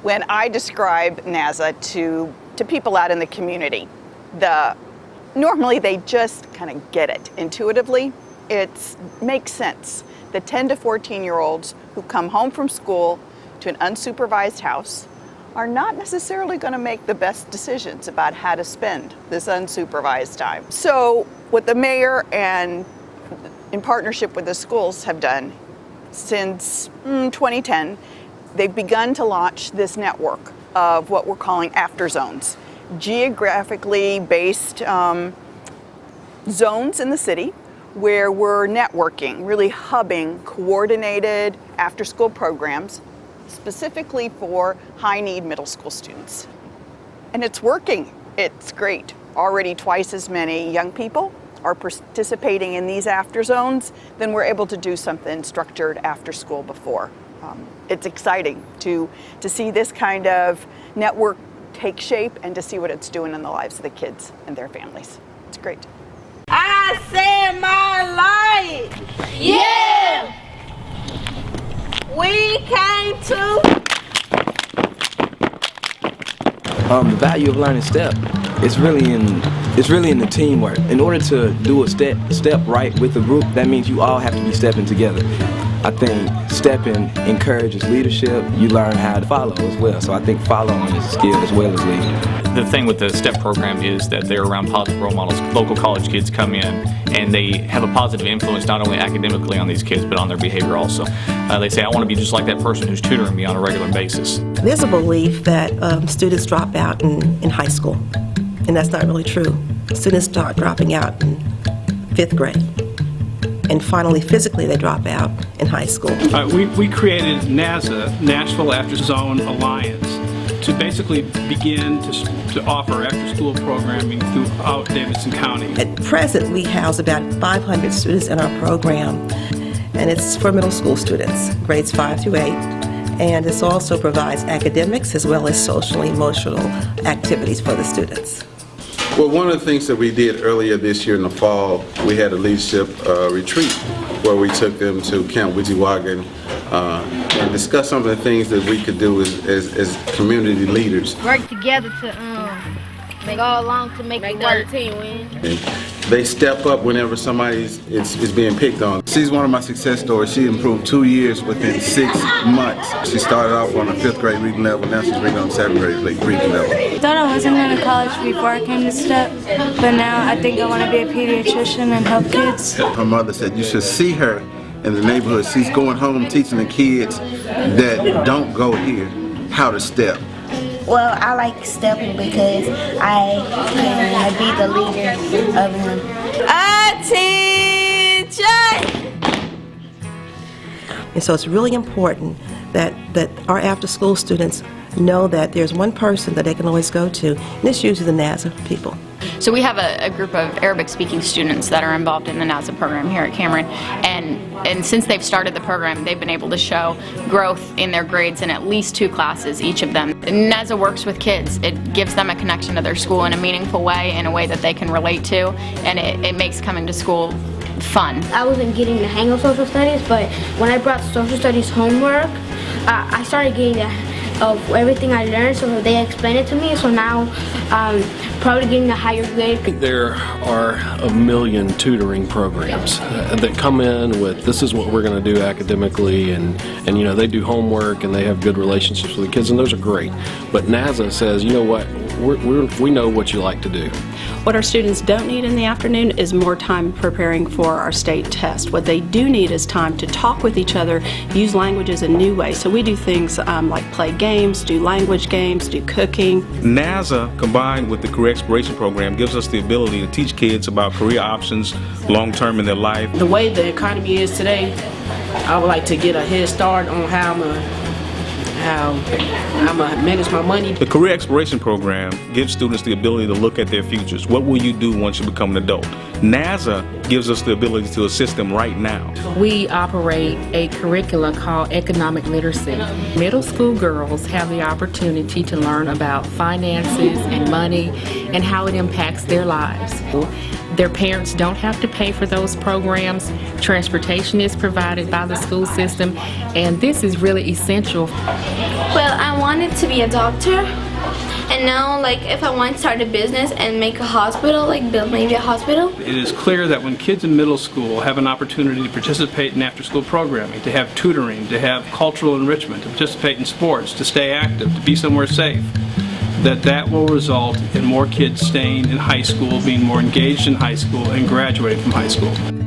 When I describe NAZA to people out in the community, normally they just kind of get it intuitively. It makes sense. The 10 to 14-year-olds who come home from school to an unsupervised house are not necessarily going to make the best decisions about how to spend this unsupervised time. So what the mayor and in partnership with the schools have done since 2010, they've begun to launch this network of what we're calling after zones, geographically based zones in the city where we're networking, really hubbing coordinated after-school programs specifically for high-need middle school students. And it's working. It's great. Already twice as many young people are participating in these after zones than we're able to do something structured after school before. It's exciting to see this kind of network take shape and to see what it's doing in the lives of the kids and their families. It's great. I saved my life. Yeah. We came to. The value of learning STEP is really in the teamwork. In order to do a step right with a group, that means you all have to be stepping together. I think stepping encourages leadership. You learn how to follow as well. So I think following is a skill as well as leading. The thing with the STEP program is that they're around positive role models. Local college kids come in and they have a positive influence not only academically on these kids but on their behavior also. They say, I want to be just like that person who's tutoring me on a regular basis. There's a belief that students drop out in high school, and that's not really true. Students start dropping out in 5th grade. And finally, physically, they drop out in high school. We created NAZA, Nashville After Zone Alliance, to basically begin to offer after-school programming throughout Davidson County. At present, we house about 500 students in our program, and it's for middle school students, grades 5 through 8. And this also provides academics as well as social and emotional activities for the students. Well, one of the things that we did earlier this year in the fall, we had a leadership retreat where we took them to Camp Wijiwagan and discussed some of the things that we could do as community leaders. Work together to go along to make the team win. And they step up whenever somebody is being picked on. She's one of my success stories. She improved 2 years within 6 months. She started off on a 5th grade reading level, now she's reading on 7th grade reading level. I thought I wasn't going to college before I came to STEP, but now I think I want to be a pediatrician and help kids. Her mother said you should see her in the neighborhood. She's going home teaching the kids that don't go here how to step. Well, I like stepping because I can be the leader of them. And so it's really important that our after-school students know that there's one person that they can always go to, and it's usually the NAZA people. So we have a group of Arabic-speaking students that are involved in the NAZA program here at Cameron, and since they've started the program, they've been able to show growth in their grades in at least 2 classes, each of them. NAZA works with kids. It gives them a connection to their school in a meaningful way, in a way that they can relate to, and it makes coming to school fun. I wasn't getting the hang of social studies, but when I brought social studies homework, I started getting of everything I learned, so they explained it to me, so now probably getting a higher grade. There are a million tutoring programs that come in with this is what we're going to do academically, and you know, they do homework and they have good relationships with the kids, and those are great. But NAZA says, you know what, we know what you like to do. What our students don't need in the afternoon is more time preparing for our state test. What they do need is time to talk with each other, use languages in new ways. So we do things like play games, do language games, do cooking. NAZA combined with the Career Exploration Program gives us the ability to teach kids about career options long-term in their life. The way the economy is today, I would like to get a head start on how I'm gonna manage my money. The Career Exploration Program gives students the ability to look at their futures. What will you do once you become an adult? NAZA gives us the ability to assist them right now. We operate a curricula called Economic Literacy. Middle school girls have the opportunity to learn about finances and money and how it impacts their lives. Their parents don't have to pay for those programs. Transportation is provided by the school system, and this is really essential. Well, I wanted to be a doctor, and now, like, if I want to start a business and make a hospital, like build maybe a hospital. It is clear that when kids in middle school have an opportunity to participate in after-school programming, to have tutoring, to have cultural enrichment, to participate in sports, to stay active, to be somewhere safe, that will result in more kids staying in high school, being more engaged in high school, and graduating from high school.